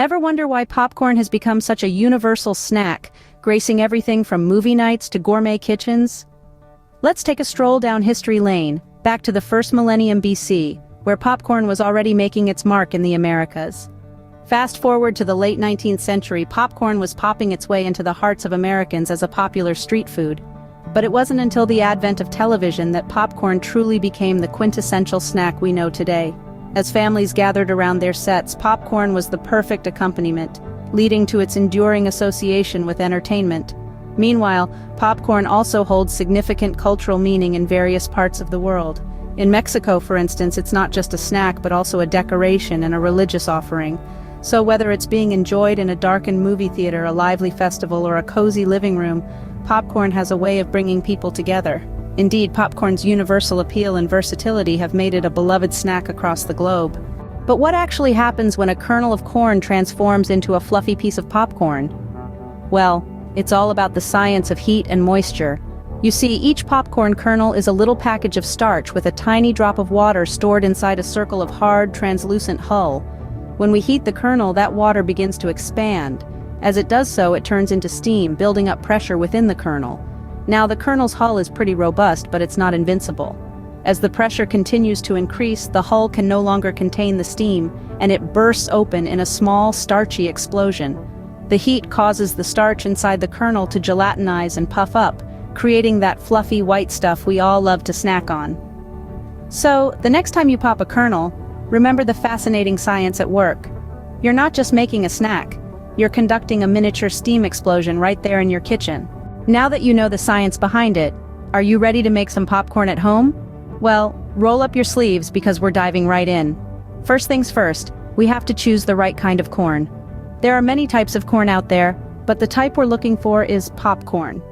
Ever wonder why popcorn has become such a universal snack, gracing everything from movie nights to gourmet kitchens? Let's take a stroll down history lane, back to the first millennium BC, where popcorn was already making its mark in the Americas. Fast forward to the late 19th century, popcorn was popping its way into the hearts of Americans as a popular street food. But it wasn't until the advent of television that popcorn truly became the quintessential snack we know today. As families gathered around their sets, popcorn was the perfect accompaniment, leading to its enduring association with entertainment. Meanwhile, popcorn also holds significant cultural meaning in various parts of the world. In Mexico, for instance, it's not just a snack but also a decoration and a religious offering. So whether it's being enjoyed in a darkened movie theater, a lively festival, or a cozy living room, popcorn has a way of bringing people together. Indeed, popcorn's universal appeal and versatility have made it a beloved snack across the globe. But what actually happens when a kernel of corn transforms into a fluffy piece of popcorn? Well, it's all about the science of heat and moisture. You see, each popcorn kernel is a little package of starch with a tiny drop of water stored inside a circle of hard, translucent hull. When we heat the kernel, that water begins to expand. As it does so, it turns into steam, building up pressure within the kernel. Now, the kernel's hull is pretty robust, but it's not invincible. As the pressure continues to increase, the hull can no longer contain the steam, and it bursts open in a small, starchy explosion. The heat causes the starch inside the kernel to gelatinize and puff up, creating that fluffy white stuff we all love to snack on. So, the next time you pop a kernel, remember the fascinating science at work. You're not just making a snack, you're conducting a miniature steam explosion right there in your kitchen. Now that you know the science behind it, are you ready to make some popcorn at home? Well, roll up your sleeves because we're diving right in. First things first, we have to choose the right kind of corn. There are many types of corn out there, but the type we're looking for is popcorn.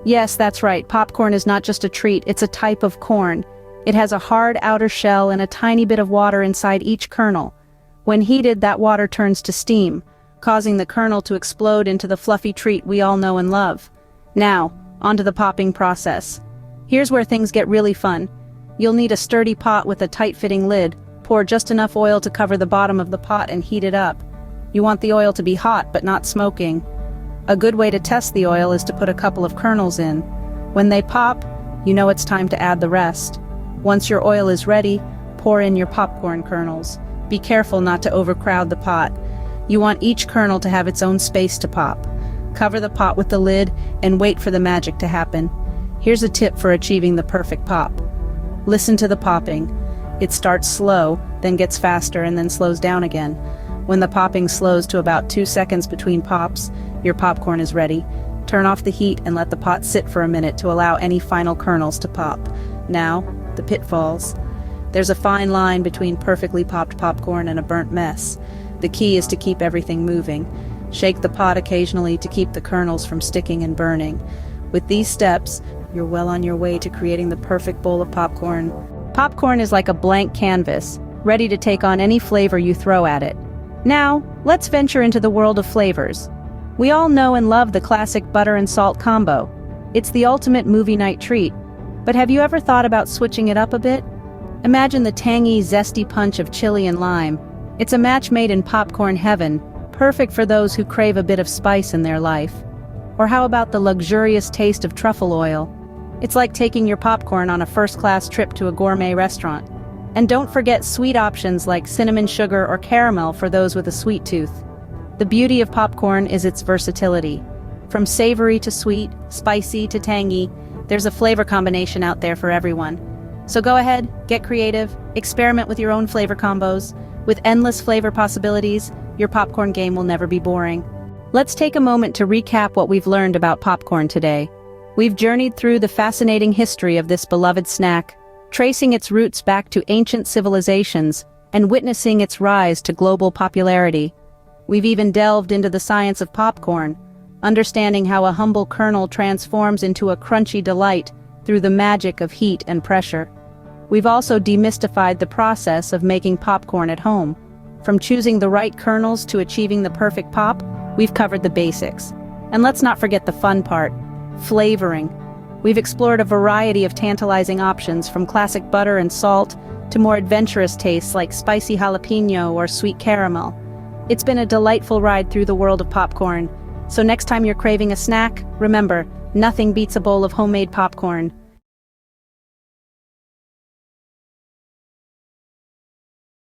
Yes, that's right, popcorn is not just a treat, it's a type of corn. It has a hard outer shell and a tiny bit of water inside each kernel. When heated, that water turns to steam, causing the kernel to explode into the fluffy treat we all know and love. Now, onto the popping process. Here's where things get really fun. You'll need a sturdy pot with a tight-fitting lid. Pour just enough oil to cover the bottom of the pot and heat it up. You want the oil to be hot but not smoking. A good way to test the oil is to put a couple of kernels in. When they pop, you know it's time to add the rest. Once your oil is ready, pour in your popcorn kernels. Be careful not to overcrowd the pot. You want each kernel to have its own space to pop. Cover the pot with the lid and wait for the magic to happen. Here's a tip for achieving the perfect pop. Listen to the popping. It starts slow, then gets faster and then slows down again. When the popping slows to about 2 seconds between pops, your popcorn is ready. Turn off the heat and let the pot sit for a minute to allow any final kernels to pop. Now, the pitfalls. There's a fine line between perfectly popped popcorn and a burnt mess. The key is to keep everything moving. Shake the pot occasionally to keep the kernels from sticking and burning. With these steps, you're well on your way to creating the perfect bowl of popcorn. Popcorn is like a blank canvas, ready to take on any flavor you throw at it. Now, let's venture into the world of flavors. We all know and love the classic butter and salt combo. It's the ultimate movie night treat. But have you ever thought about switching it up a bit? Imagine the tangy, zesty punch of chili and lime. It's a match made in popcorn heaven, perfect for those who crave a bit of spice in their life. Or how about the luxurious taste of truffle oil? It's like taking your popcorn on a first-class trip to a gourmet restaurant. And don't forget sweet options like cinnamon sugar or caramel for those with a sweet tooth. The beauty of popcorn is its versatility. From savory to sweet, spicy to tangy, there's a flavor combination out there for everyone. So go ahead, get creative, experiment with your own flavor combos. With endless flavor possibilities, your popcorn game will never be boring. Let's take a moment to recap what we've learned about popcorn today. We've journeyed through the fascinating history of this beloved snack, tracing its roots back to ancient civilizations and witnessing its rise to global popularity. We've even delved into the science of popcorn, understanding how a humble kernel transforms into a crunchy delight through the magic of heat and pressure. We've also demystified the process of making popcorn at home. From choosing the right kernels to achieving the perfect pop, we've covered the basics. And let's not forget the fun part, flavoring. We've explored a variety of tantalizing options, from classic butter and salt to more adventurous tastes like spicy jalapeno or sweet caramel. It's been a delightful ride through the world of popcorn. So next time you're craving a snack, remember, nothing beats a bowl of homemade popcorn.